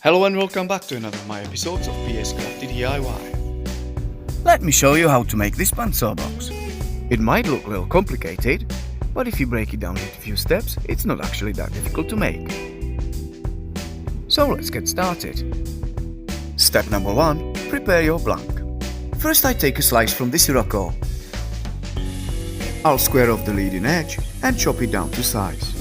Hello and welcome back to another of my episodes of PS Crafty DIY. Let me show you how to make this Bansaw box. It might look a little complicated, but if you break it down into a few steps, it's not actually that difficult to make. So let's get started. Step number 1. Prepare your blank. First I take a slice from this Sirocco. I'll square off the leading edge and chop it down to size.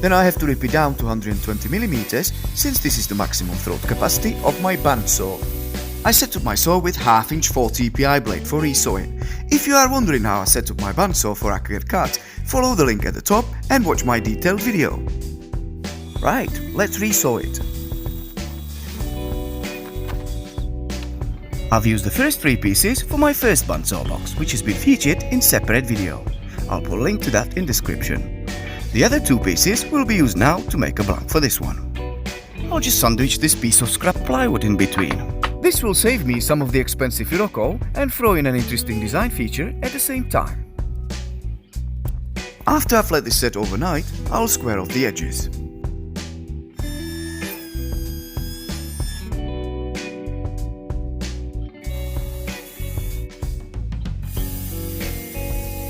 Then I have to rip it down to 120mm since this is the maximum throat capacity of my bandsaw. I set up my saw with 1/2 inch 40 ppi blade for resawing. If you are wondering how I set up my bandsaw for accurate cut, follow the link at the top and watch my detailed video. Right, let's resaw it. I've used the first 3 pieces for my first Bansaw box, which has been featured in separate video. I'll put a link to that in description. The other 2 pieces will be used now to make a blank for this one. I'll just sandwich this piece of scrap plywood in between. This will save me some of the expensive Sirocco and throw in an interesting design feature at the same time. After I've let this set overnight, I'll square off the edges.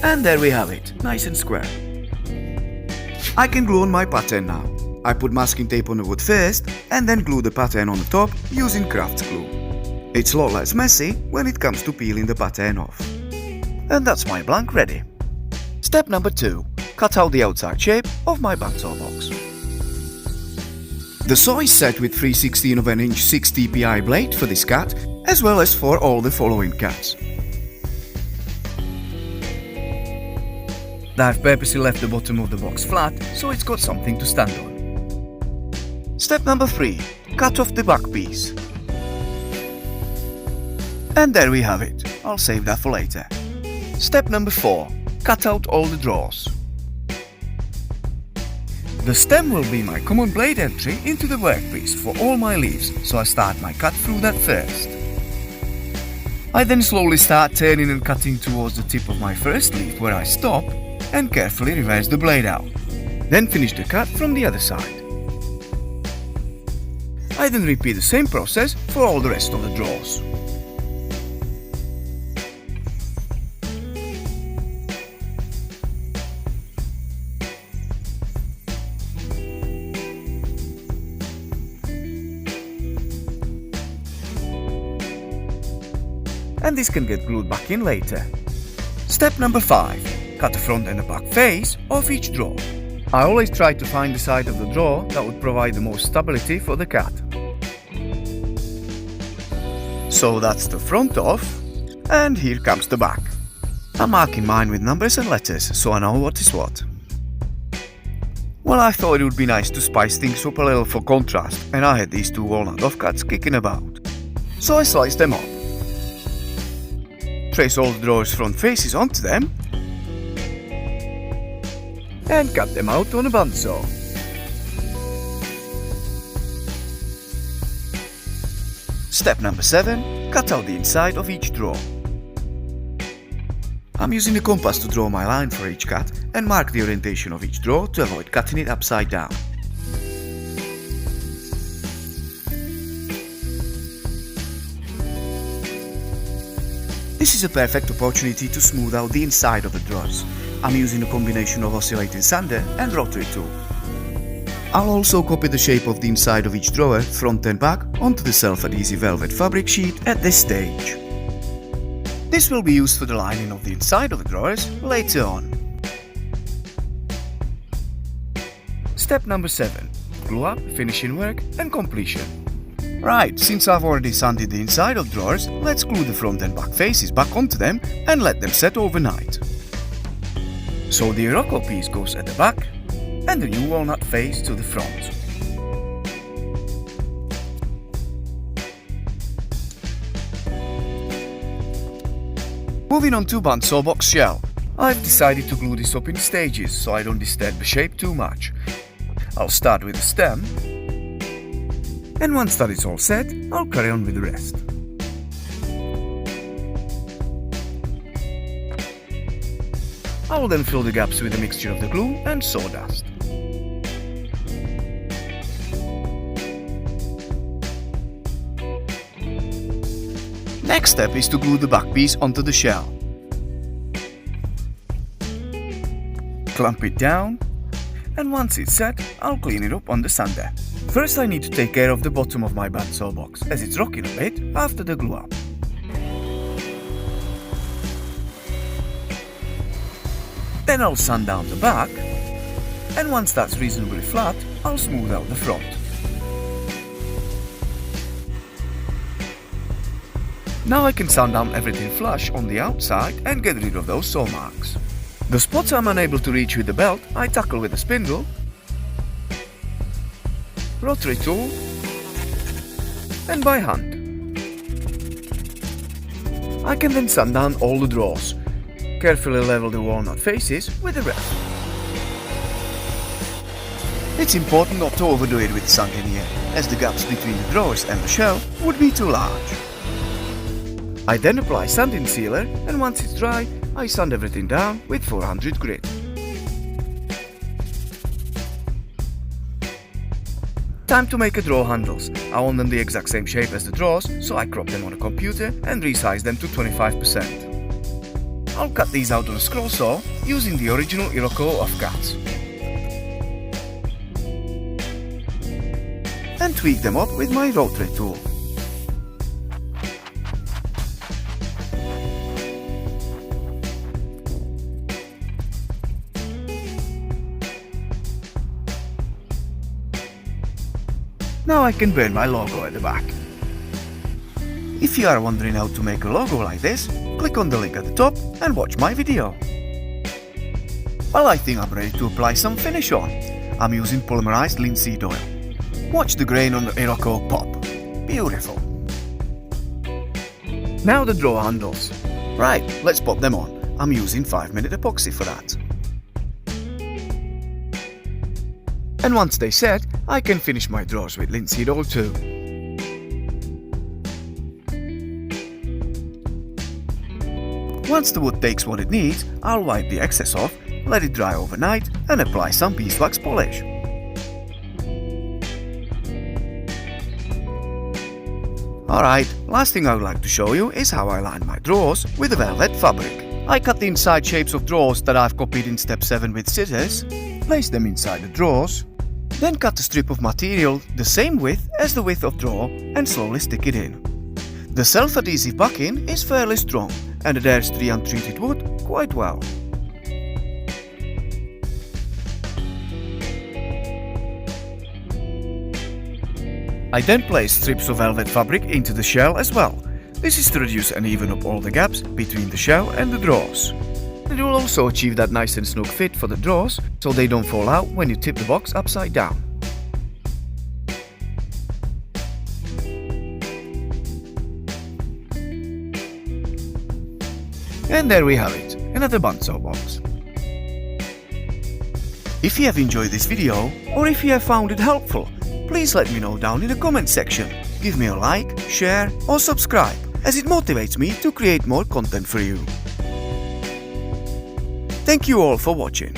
And there we have it, nice and square. I can glue on my pattern now. I put masking tape on the wood first and then glue the pattern on the top using craft glue. It's a lot less messy when it comes to peeling the pattern off. And that's my blank ready. Step number 2. Cut out the outside shape of my Bansaw box. The saw is set with 3/16 of an inch 60 ppi blade for this cut, as well as for all the following cuts. I've purposely left the bottom of the box flat, so it's got something to stand on. Step number 3. Cut off the back piece. And there we have it. I'll save that for later. Step number 4. Cut out all the drawers. The stem will be my common blade entry into the workpiece for all my leaves, so I start my cut through that first. I then slowly start turning and cutting towards the tip of my first leaf where I stop, and carefully reverse the blade out. Then finish the cut from the other side. I then repeat the same process for all the rest of the drawers. And this can get glued back in later. Step number 5. Cut the front and the back face of each drawer. I always try to find the side of the drawer that would provide the most stability for the cut. So that's the front off, and here comes the back. I'm marking mine with numbers and letters so I know what is what. Well, I thought it would be nice to spice things up a little for contrast, and I had these 2 walnut offcuts kicking about. So I sliced them up. Trace all the drawers' front faces onto them and cut them out on a bandsaw. Step number 7. Cut out the inside of each drawer. I'm using a compass to draw my line for each cut and mark the orientation of each drawer to avoid cutting it upside down. This is a perfect opportunity to smooth out the inside of the drawers. I'm using a combination of oscillating sander and rotary tool. I'll also copy the shape of the inside of each drawer, front and back, onto the self-adhesive velvet fabric sheet at this stage. This will be used for the lining of the inside of the drawers later on. Step number 7. Glue up, finishing work and completion. Right, since I've already sanded the inside of drawers, let's glue the front and back faces back onto them and let them set overnight. So the Sirocco piece goes at the back and the new walnut face to the front. Moving on to Bansaw box shell. I've decided to glue this up in stages so I don't disturb the shape too much. I'll start with the stem, and once that is all set, I'll carry on with the rest. I will then fill the gaps with a mixture of the glue and sawdust. Next step is to glue the back piece onto the shell. Clamp it down, and once it's set, I'll clean it up on the sander. First I need to take care of the bottom of my Bansaw box, as it's rocking a bit after the glue up. Then I'll sand down the back, and once that's reasonably flat, I'll smooth out the front. Now I can sand down everything flush on the outside and get rid of those saw marks. The spots I'm unable to reach with the belt, I tackle with a spindle, rotary tool, and by hand. I can then sand down all the drawers. Carefully level the walnut faces with the rest. It's important not to overdo it with sanding here, as the gaps between the drawers and the shell would be too large. I then apply sanding sealer, and once it's dry, I sand everything down with 400 grit. Time to make a drawer handles. I want them the exact same shape as the drawers, so I crop them on a computer and resize them to 25%. I'll cut these out on a scroll saw using the original Iroquois offcuts. And tweak them up with my rotary tool. Now I can burn my logo at the back. If you are wondering how to make a logo like this, click on the link at the top and watch my video. Well, I think I'm ready to apply some finish on. I'm using polymerized linseed oil. Watch the grain on the Iroquois pop. Beautiful. Now the drawer handles. Right, let's pop them on. I'm using 5-minute epoxy for that. And once they set, I can finish my drawers with linseed oil too. Once the wood takes what it needs, I'll wipe the excess off, let it dry overnight and apply some beeswax polish. Alright, last thing I would like to show you is how I line my drawers with the velvet fabric. I cut the inside shapes of drawers that I've copied in step 7 with scissors, place them inside the drawers, then cut a strip of material the same width as the width of drawer and slowly stick it in. The self-adhesive backing is fairly strong and adheres to the untreated wood quite well. I then place strips of velvet fabric into the shell as well. This is to reduce and even up all the gaps between the shell and the drawers. It will also achieve that nice and snug fit for the drawers, so they don't fall out when you tip the box upside down. And there we have it, another Bansaw box. If you have enjoyed this video, or if you have found it helpful, please let me know down in the comment section. Give me a like, share or subscribe, as it motivates me to create more content for you. Thank you all for watching.